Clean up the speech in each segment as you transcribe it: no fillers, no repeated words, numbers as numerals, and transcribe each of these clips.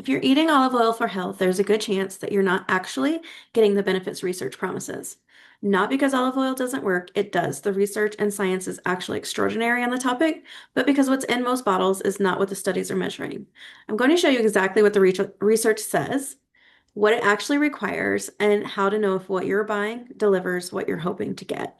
If you're eating olive oil for health, there's a good chance that you're not actually getting the benefits research promises. Not because olive oil doesn't work, it does. The research and science is actually extraordinary on the topic, but because what's in most bottles is not what the studies are measuring. I'm going to show you exactly what the research says, what it actually requires, and how to know if what you're buying delivers what you're hoping to get.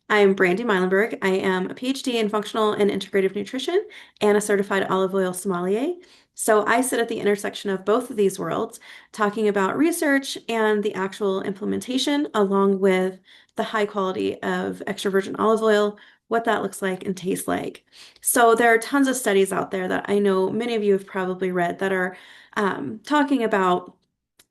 I'm Brandy Meilenberg. I am a PhD in functional and integrative nutrition and a certified olive oil sommelier. So I sit at the intersection of both of these worlds, talking about research and the actual implementation, along with the high quality of extra virgin olive oil, what that looks like and tastes like. So there are tons of studies out there that I know many of you have probably read that are talking about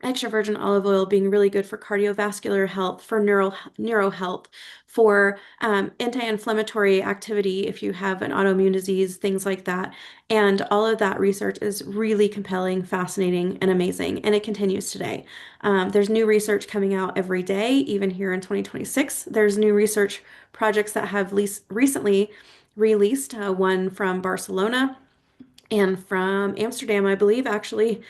extra virgin olive oil being really good for cardiovascular health, for neuro health, for anti-inflammatory activity if you have an autoimmune disease, things like that. And all of that research is really compelling, fascinating, and amazing. And it continues today. There's new research coming out every day, even here in 2026. There's new research projects that have recently released, one from Barcelona and from Amsterdam, I believe, actually,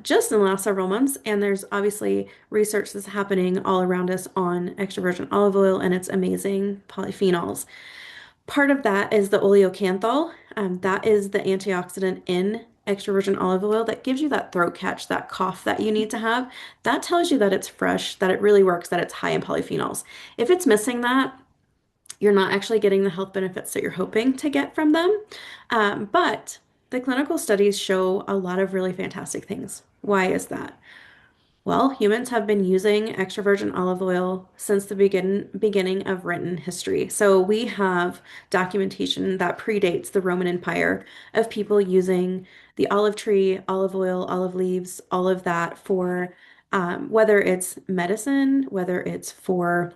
just in the last several months. And there's obviously research that's happening all around us on extra virgin olive oil and its amazing polyphenols. Part of that is the oleocanthal. That is the antioxidant in extra virgin olive oil that gives you that throat catch, that cough that you need to have. That tells you that it's fresh, that it really works, that it's high in polyphenols. If it's missing that, you're not actually getting the health benefits that you're hoping to get from them. But the clinical studies show a lot of really fantastic things. Why is that? Well, humans have been using extra virgin olive oil since the beginning of written history. So we have documentation that predates the Roman Empire of people using the olive tree, olive oil, olive leaves, all of that for whether it's medicine, whether it's for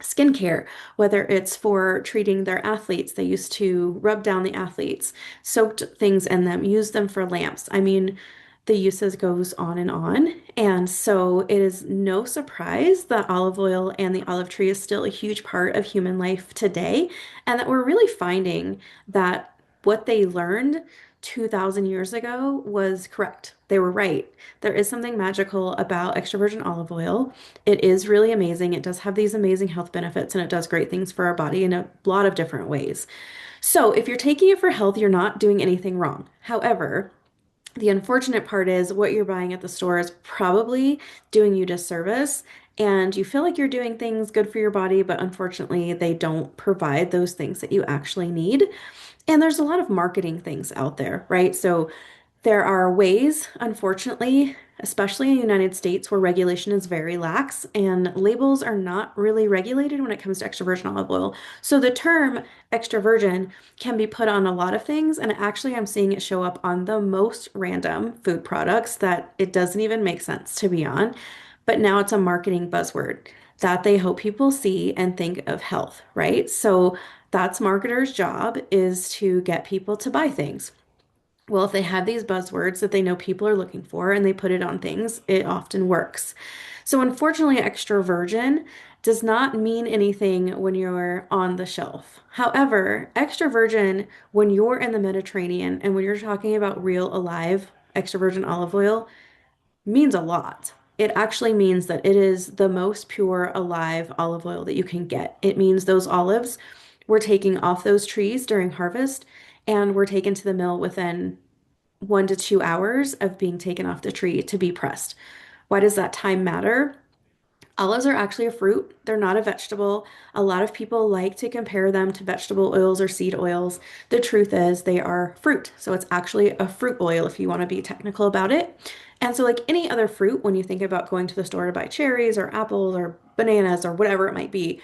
skincare, whether it's for treating their athletes. They used to rub down the athletes, soaked things in them, use them for lamps. I mean, the uses goes on and on. And so it is no surprise that olive oil and the olive tree is still a huge part of human life today, and that we're really finding that what they learned 2,000 years ago was correct. They were right. There is something magical about extra virgin olive oil. It is really amazing. It does have these amazing health benefits and it does great things for our body in a lot of different ways. So, if you're taking it for health, you're not doing anything wrong. However, the unfortunate part is what you're buying at the store is probably doing you disservice, and you feel like you're doing things good for your body, but unfortunately, they don't provide those things that you actually need. And there's a lot of marketing things out there, right? So there are ways, unfortunately, especially in the United States, where regulation is very lax and labels are not really regulated when it comes to extra virgin olive oil. So the term extra virgin can be put on a lot of things, and actually, I'm seeing it show up on the most random food products that it doesn't even make sense to be on. But now it's a marketing buzzword that they hope people see and think of health, right? So that's marketers' job is to get people to buy things. Well, if they have these buzzwords that they know people are looking for and they put it on things, it often works. So, unfortunately, extra virgin does not mean anything when you're on the shelf. However, extra virgin, when you're in the Mediterranean and when you're talking about real, alive extra virgin olive oil, means a lot. It actually means that it is the most pure, alive olive oil that you can get. It means those olives were taken off those trees during harvest and were taken to the mill within 1 to 2 hours of being taken off the tree to be pressed. Why does that time matter? Olives are actually a fruit. They're not a vegetable. A lot of people like to compare them to vegetable oils or seed oils. The truth is they are fruit. So it's actually a fruit oil if you want to be technical about it. And so like any other fruit, when you think about going to the store to buy cherries or apples or bananas or whatever it might be,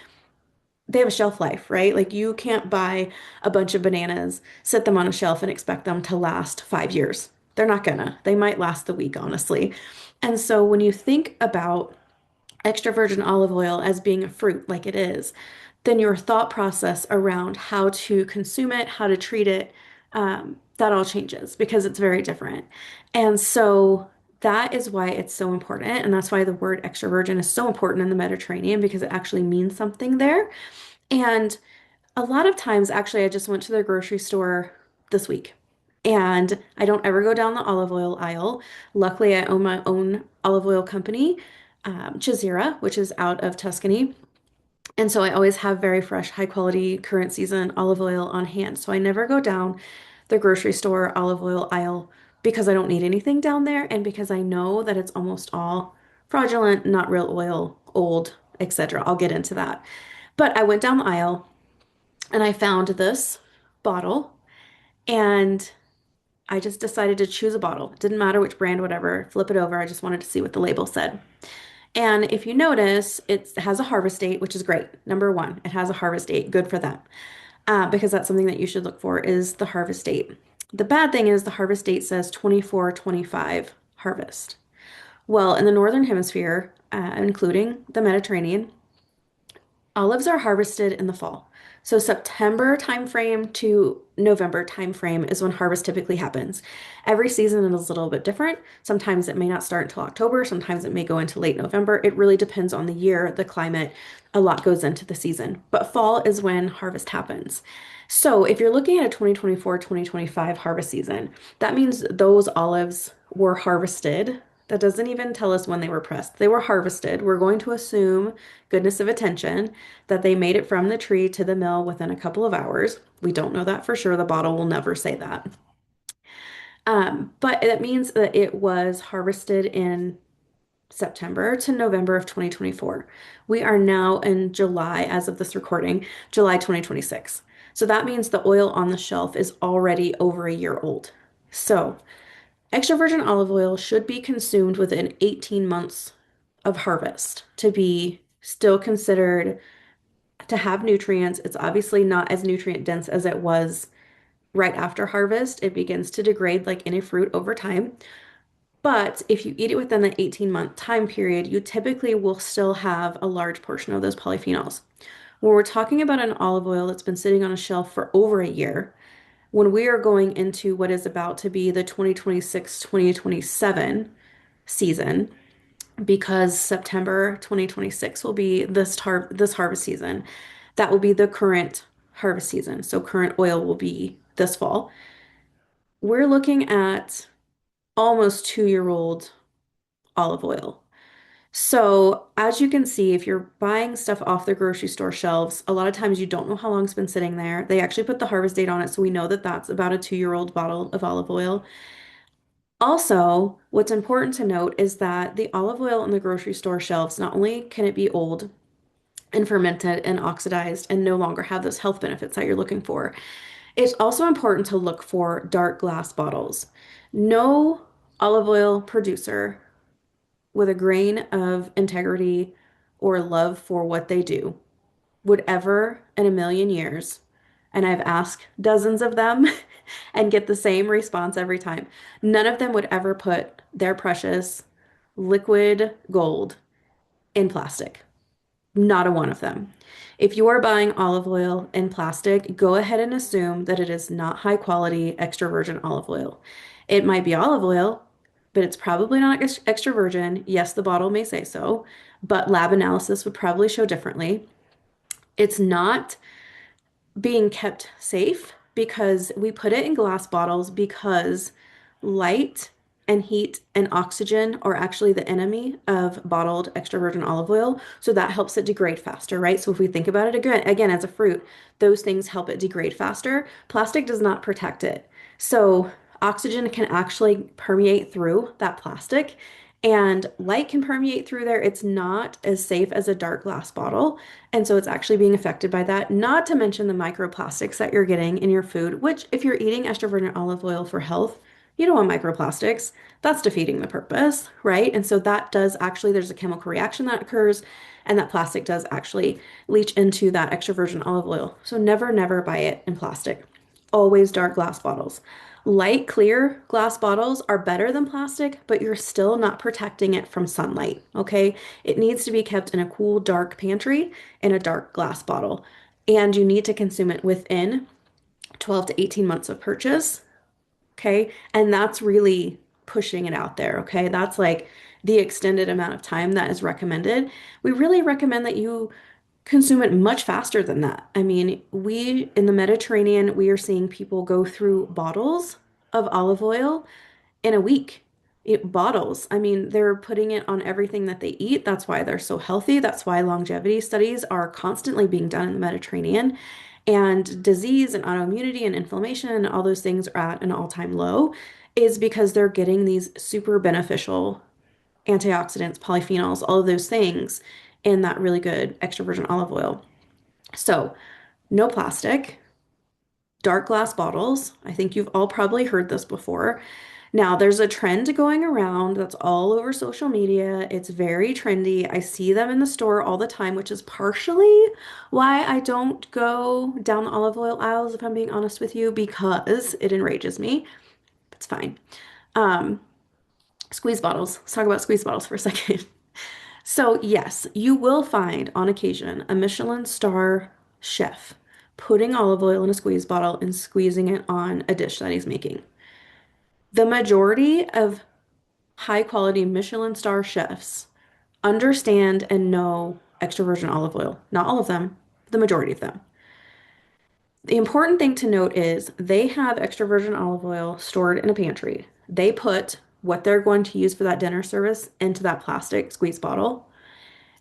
they have a shelf life, right? Like you can't buy a bunch of bananas, sit them on a shelf and expect them to last 5 years. They're not gonna. They might last the week, honestly. And so when you think about extra virgin olive oil as being a fruit like it is, then your thought process around how to consume it, how to treat it, that all changes because it's very different. And so that is why it's so important. And that's why the word extra virgin is so important in the Mediterranean because it actually means something there. And a lot of times, actually, I just went to the grocery store this week And I don't ever go down the olive oil aisle. Luckily, I own my own olive oil company, Chazira, which is out of Tuscany. And so I always have very fresh, high quality, current season olive oil on hand. So I never go down the grocery store olive oil aisle because I don't need anything down there and because I know that it's almost all fraudulent, not real oil, old, etc. I'll get into that. But I went down the aisle and I found this bottle and I just decided to choose a bottle. Didn't matter which brand, whatever, flip it over. I just wanted to see what the label said. And if you notice, it has a harvest date, which is great. Number one, it has a harvest date. Good for them. Because that's something that you should look for is the harvest date. The bad thing is the harvest date says 24-25 harvest. Well, in the Northern Hemisphere, including the Mediterranean, olives are harvested in the fall. So September timeframe to November timeframe is when harvest typically happens. Every season is a little bit different. Sometimes it may not start until October, sometimes it may go into late November. It really depends on the year, the climate. A lot goes into the season. But fall is when harvest happens. So if you're looking at a 2024-2025 harvest season, that means those olives were harvested. That doesn't even tell us when they were pressed. They were harvested. We're going to assume goodness of attention that they made it from the tree to the mill within a couple of hours. We don't know that for sure. The bottle will never say that. But it means that it was harvested in September to November of 2024. We are now in July, as of this recording, July 2026. So that means the oil on the shelf is already over a year old. So extra virgin olive oil should be consumed within 18 months of harvest to be still considered to have nutrients. It's obviously not as nutrient dense as it was right after harvest. It begins to degrade like any fruit over time. But if you eat it within the 18-month time period, you typically will still have a large portion of those polyphenols. When we're talking about an olive oil that's been sitting on a shelf for over a year, when we are going into what is about to be the 2026-2027 season, because September 2026 will be this harvest season. That will be the current harvest season. So current oil will be this fall. We're looking at almost 2-year-old olive oil. So, as you can see, if you're buying stuff off the grocery store shelves, a lot of times you don't know how long it's been sitting there. They actually put the harvest date on it, so we know that that's about a 2-year-old bottle of olive oil. Also, what's important to note is that the olive oil on the grocery store shelves, not only can it be old and fermented and oxidized and no longer have those health benefits that you're looking for, it's also important to look for dark glass bottles. No olive oil producer with a grain of integrity or love for what they do would ever in a million years, and I've asked dozens of them and get the same response every time. None of them would ever put their precious liquid gold in plastic. Not a one of them. If you are buying olive oil in plastic, go ahead and assume that it is not high quality extra virgin olive oil. It might be olive oil, but it's probably not extra virgin. Yes, the bottle may say so, but lab analysis would probably show differently. It's not being kept safe because we put it in glass bottles because light and heat and oxygen are actually the enemy of bottled extra virgin olive oil. So that helps it degrade faster, right? So if we think about it again as a fruit, those things help it degrade faster. Plastic does not protect it. So oxygen can actually permeate through that plastic and light can permeate through there. It's not as safe as a dark glass bottle. And so it's actually being affected by that, not to mention the microplastics that you're getting in your food, which if you're eating extra virgin olive oil for health, you don't want microplastics. That's defeating the purpose, right? And so that does actually, there's a chemical reaction that occurs, and that plastic does actually leach into that extra virgin olive oil. So never, never buy it in plastic. Always dark glass bottles. Light, clear glass bottles are better than plastic, but you're still not protecting it from sunlight, okay? It needs to be kept in a cool, dark pantry in a dark glass bottle. And you need to consume it within 12 to 18 months of purchase, okay? And that's really pushing it out there, okay? That's like the extended amount of time that is recommended. We really recommend that you consume it much faster than that. I mean, we in the Mediterranean, we are seeing people go through bottles of olive oil in a week. Bottles. I mean, they're putting it on everything that they eat. That's why they're so healthy. That's why longevity studies are constantly being done in the Mediterranean. And disease and autoimmunity and inflammation and all those things are at an all-time low is because they're getting these super beneficial antioxidants, polyphenols, all of those things in that really good extra virgin olive oil. So, no plastic, dark glass bottles. I think you've all probably heard this before. Now, there's a trend going around that's all over social media. It's very trendy. I see them in the store all the time, which is partially why I don't go down the olive oil aisles, if I'm being honest with you, because it enrages me. It's fine. Um, Squeeze bottles. Let's talk about squeeze bottles for a second. So, yes, you will find on occasion a Michelin star chef putting olive oil in a squeeze bottle and squeezing it on a dish that he's making. The majority of high quality Michelin star chefs understand and know extra virgin olive oil. Not all of them, the majority of them. The important thing to note is they have extra virgin olive oil stored in a pantry. They put what they're going to use for that dinner service into that plastic squeeze bottle.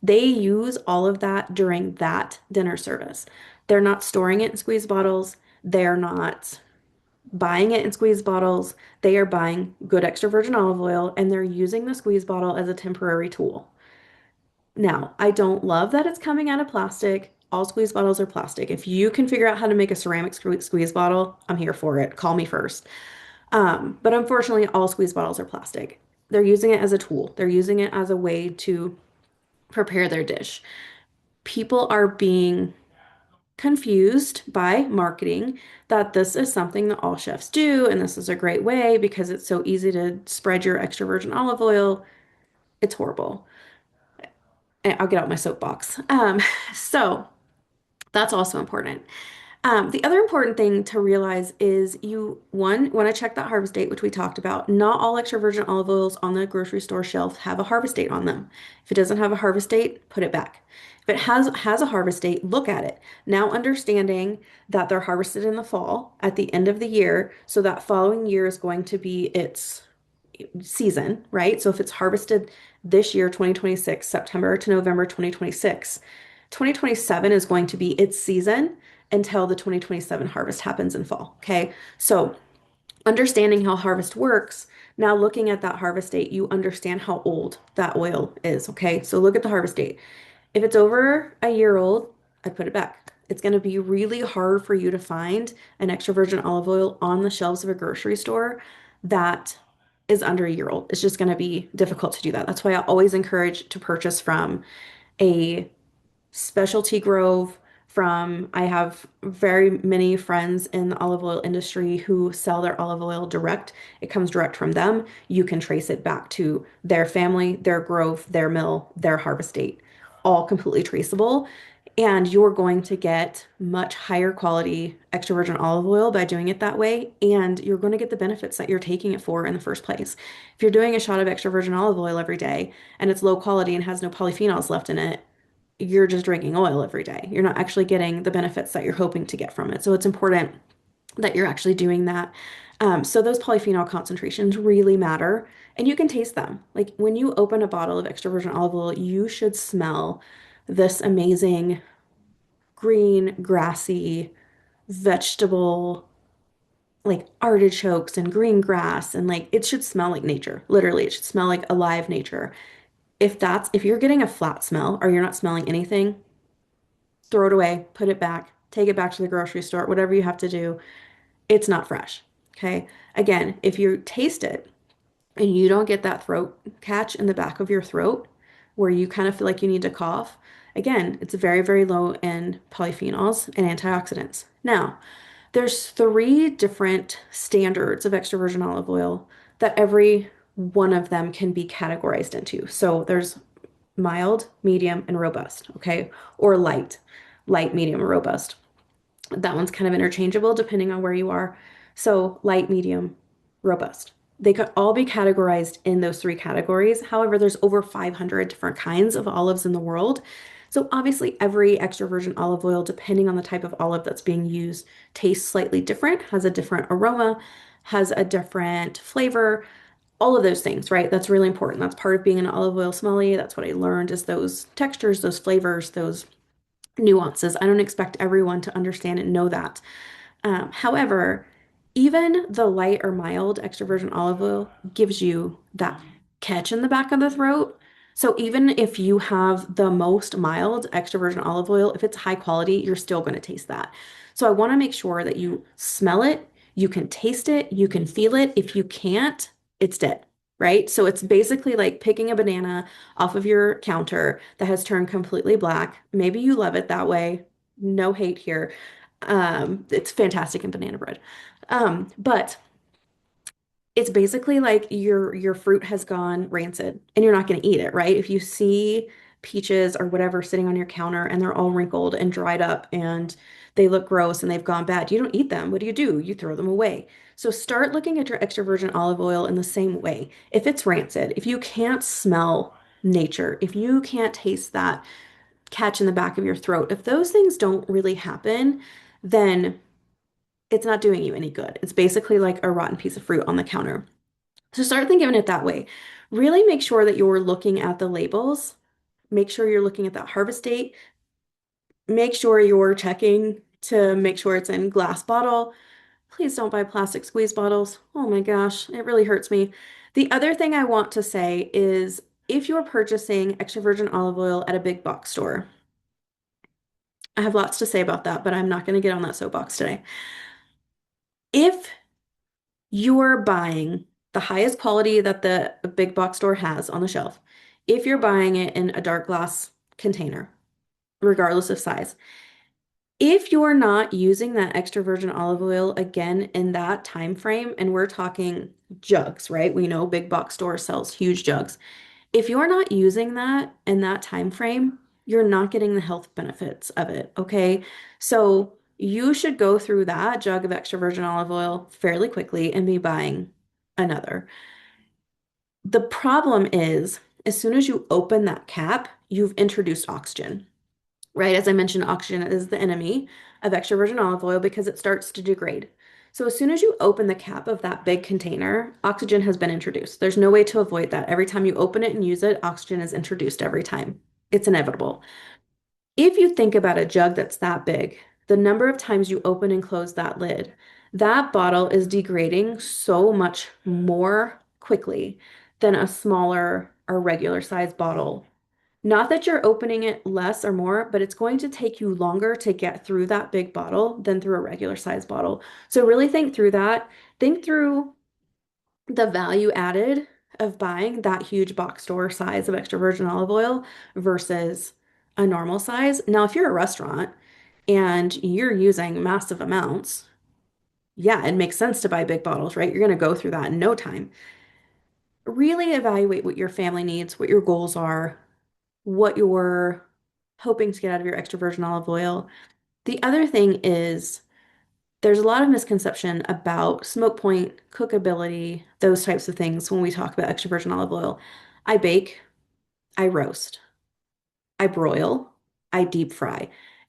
They use all of that during that dinner service. They're not storing it in squeeze bottles. They're not buying it in squeeze bottles. They are buying good extra virgin olive oil and they're using the squeeze bottle as a temporary tool. Now, I don't love that it's coming out of plastic. All squeeze bottles are plastic. If you can figure out how to make a ceramic squeeze bottle, I'm here for it. Call me first. But unfortunately, all squeeze bottles are plastic. They're using it as a tool. They're using it as a way to prepare their dish. People are being confused by marketing that this is something that all chefs do and this is a great way because it's so easy to spread your extra virgin olive oil. It's horrible. I'll get out my soapbox. So that's also important. The other important thing to realize is you, one, want to check that harvest date, which we talked about. Not all extra virgin olive oils on the grocery store shelf have a harvest date on them. If it doesn't have a harvest date, put it back. If it has a harvest date, look at it. Now understanding that they're harvested in the fall at the end of the year, so that following year is going to be its season, right? So if it's harvested this year, 2026, September to November 2026, 2027 is going to be its season until the 2027 harvest happens in fall. Okay. So understanding how harvest works, now looking at that harvest date, you understand how old that oil is. Okay. So look at the harvest date. If it's over a year old, I'd put it back. It's going to be really hard for you to find an extra virgin olive oil on the shelves of a grocery store that is under a year old. It's just going to be difficult to do that. That's why I always encourage to purchase from a specialty grove from I have very many friends in the olive oil industry who sell their olive oil direct. It comes direct from them. You can trace it back to their family, their grove, their mill, their harvest date, all completely traceable. And you're going to get much higher quality extra virgin olive oil by doing it that way. And you're going to get the benefits that you're taking it for in the first place. If you're doing a shot of extra virgin olive oil every day and it's low quality and has no polyphenols left in it, you're just drinking oil every day. You're not actually getting the benefits that you're hoping to get from it. So it's important that you're actually doing that. So those polyphenol concentrations really matter, and you can taste them. Like when you open a bottle of extra virgin olive oil, you should smell this amazing green, grassy, vegetable, like artichokes and green grass, and like it should smell like nature. Literally, it should smell like alive nature. If you're getting a flat smell or you're not smelling anything, throw it away, put it back, take it back to the grocery store, whatever you have to do. It's not fresh. Okay. Again, if you taste it and you don't get that throat catch in the back of your throat where you kind of feel like you need to cough, again, it's very, very low in polyphenols and antioxidants. Now, there's three different standards of extra virgin olive oil that every one of them can be categorized into. So there's mild, medium, and robust, okay? Or light, medium, or robust. That one's kind of interchangeable depending on where you are. So light, medium, robust. They could all be categorized in those three categories. However, there's over 500 different kinds of olives in the world. So obviously every extra virgin olive oil, depending on the type of olive that's being used, tastes slightly different, has a different aroma, has a different flavor, all of those things, right? That's really important. That's part of being an olive oil sommelier. That's what I learned is those textures, those flavors, those nuances. I don't expect everyone to understand and know that. However, even the light or mild extra virgin olive oil gives you that catch in the back of the throat. So even if you have the most mild extra virgin olive oil, if it's high quality, you're still going to taste that. So I want to make sure that you smell it, you can taste it, you can feel it. If you can't, it's dead, right? So it's basically like picking a banana off of your counter that has turned completely black. Maybe you love it that way. No hate here. It's fantastic in banana bread. But it's basically like your fruit has gone rancid and you're not going to eat it, right? If you see peaches or whatever sitting on your counter and they're all wrinkled and dried up and they look gross and they've gone bad, you don't eat them. What do? You throw them away. So start looking at your extra virgin olive oil in the same way. If it's rancid, if you can't smell nature, if you can't taste that catch in the back of your throat, if those things don't really happen, then it's not doing you any good. It's basically like a rotten piece of fruit on the counter. So start thinking of it that way. Really make sure that you're looking at the labels. Make sure you're looking at that harvest date. Make sure you're checking to make sure it's in glass bottle. Please don't buy plastic squeeze bottles. Oh my gosh, it really hurts me. The other thing I want to say is if you're purchasing extra virgin olive oil at a big box store, I have lots to say about that, but I'm not going to get on that soapbox today. If you're buying the highest quality that the big box store has on the shelf, if you're buying it in a dark glass container, regardless of size, if you're not using that extra virgin olive oil again in that time frame, and we're talking jugs, right? We know big box store sells huge jugs. If you're not using that in that time frame, you're not getting the health benefits of it, okay? So you should go through that jug of extra virgin olive oil fairly quickly and be buying another. The problem is, as soon as you open that cap, you've introduced oxygen, right? As I mentioned, oxygen is the enemy of extra virgin olive oil because it starts to degrade. So as soon as you open the cap of that big container, oxygen has been introduced. There's no way to avoid that. Every time you open it and use it, oxygen is introduced every time. It's inevitable. If you think about a jug that's that big, the number of times you open and close that lid, that bottle is degrading so much more quickly than a smaller or regular size bottle. Not that you're opening it less or more, but it's going to take you longer to get through that big bottle than through a regular size bottle. So really think through that. Think through the value added of buying that huge box store size of extra virgin olive oil versus a normal size. Now, if you're a restaurant and you're using massive amounts, yeah, it makes sense to buy big bottles, right? You're going to go through that in no time. Really evaluate what your family needs, what your goals are, what you're hoping to get out of your extra virgin olive oil. The other thing is there's a lot of misconception about smoke point, cookability, those types of things when we talk about extra virgin olive oil. I bake, I roast, I broil, I deep fry.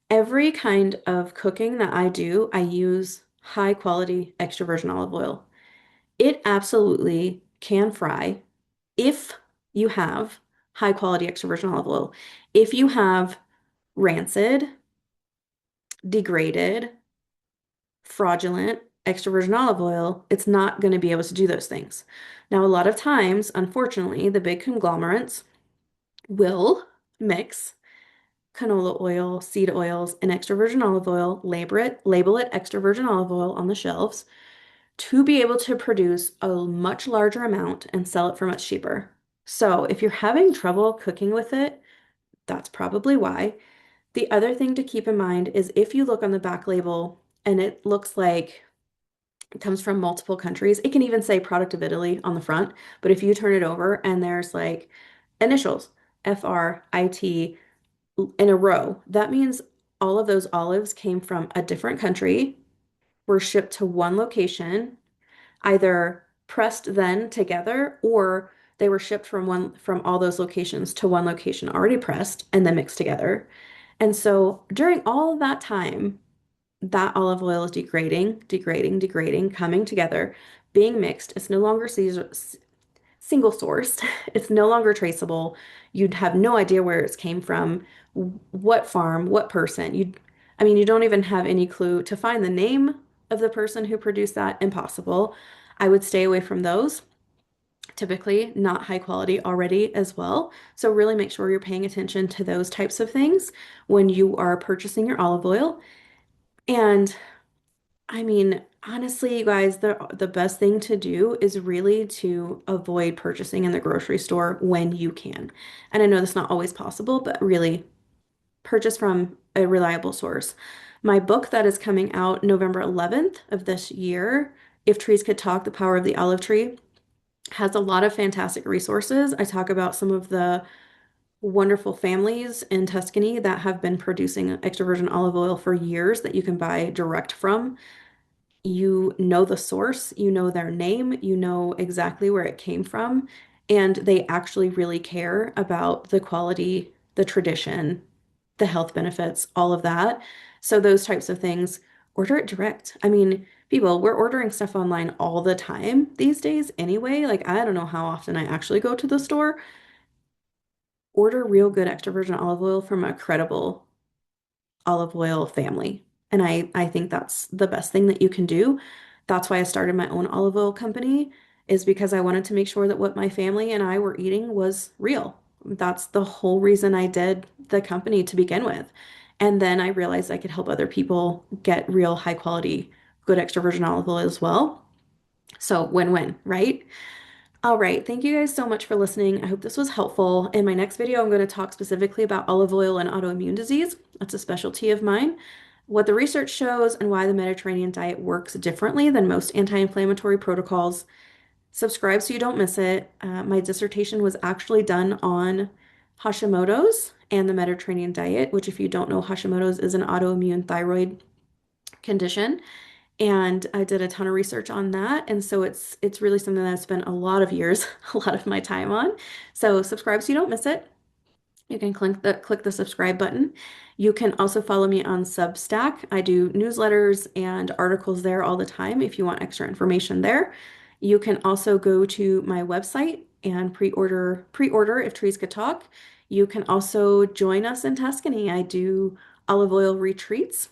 Every kind of cooking that I do, I use high quality extra virgin olive oil. It absolutely can fry if you have high quality extra virgin olive oil. If you have rancid, degraded, fraudulent extra virgin olive oil, it's not going to be able to do those things. Now, a lot of times, unfortunately, the big conglomerates will mix canola oil, seed oils, and extra virgin olive oil, label it extra virgin olive oil on the shelves to be able to produce a much larger amount and sell it for much cheaper. So, if you're having trouble cooking with it, that's probably why. The other thing to keep in mind is if you look on the back label and it looks like it comes from multiple countries, it can even say product of Italy on the front. But if you turn it over and there's like initials, FRIT in a row, that means all of those olives came from a different country, were shipped to one location, either pressed then together or they were shipped from all those locations to one location already pressed and then mixed together. And so during all of that time, that olive oil is degrading, degrading, degrading, coming together, being mixed. It's no longer single sourced. It's no longer traceable. You'd have no idea where it came from, what farm, what person. I mean, you don't even have any clue to find the name of the person who produced that. Impossible. I would stay away from those. Typically, not high quality already as well. So, really make sure you're paying attention to those types of things when you are purchasing your olive oil. And I mean, honestly, you guys, the best thing to do is really to avoid purchasing in the grocery store when you can. And I know that's not always possible, but really purchase from a reliable source. My book that is coming out November 11th of this year, If Trees Could Talk, The Power of the Olive Tree, has a lot of fantastic resources. I talk about some of the wonderful families in Tuscany that have been producing extra virgin olive oil for years that you can buy direct from. You know the source, you know their name, you know exactly where it came from, and they actually really care about the quality, the tradition, the health benefits, all of that. So those types of things, order it direct. I mean, people, we're ordering stuff online all the time these days anyway. Like, I don't know how often I actually go to the store. Order real good extra virgin olive oil from a credible olive oil family. And I think that's the best thing that you can do. That's why I started my own olive oil company, is because I wanted to make sure that what my family and I were eating was real. That's the whole reason I did the company to begin with. And then I realized I could help other people get real high quality, good extra virgin olive oil as well. So win-win, right? All right. Thank you guys so much for listening. I hope this was helpful. In my next video, I'm going to talk specifically about olive oil and autoimmune disease. That's a specialty of mine. What the research shows and why the Mediterranean diet works differently than most anti-inflammatory protocols. Subscribe so you don't miss it. My dissertation was actually done on Hashimoto's and the Mediterranean diet, which, if you don't know, Hashimoto's is an autoimmune thyroid condition. And I did a ton of research on that. And so it's really something that I've spent a lot of years, a lot of my time on. So subscribe so you don't miss it. You can click the subscribe button. You can also follow me on Substack. I do newsletters and articles there all the time if you want extra information there. You can also go to my website and pre-order If Trees Could Talk. You can also join us in Tuscany. I do olive oil retreats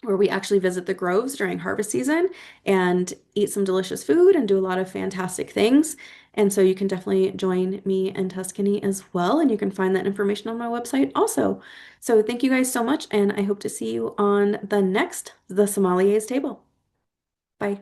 where we actually visit the groves during harvest season and eat some delicious food and do a lot of fantastic things. And so you can definitely join me in Tuscany as well. And you can find that information on my website also. So thank you guys so much. And I hope to see you on the next The Sommelier's Table. Bye.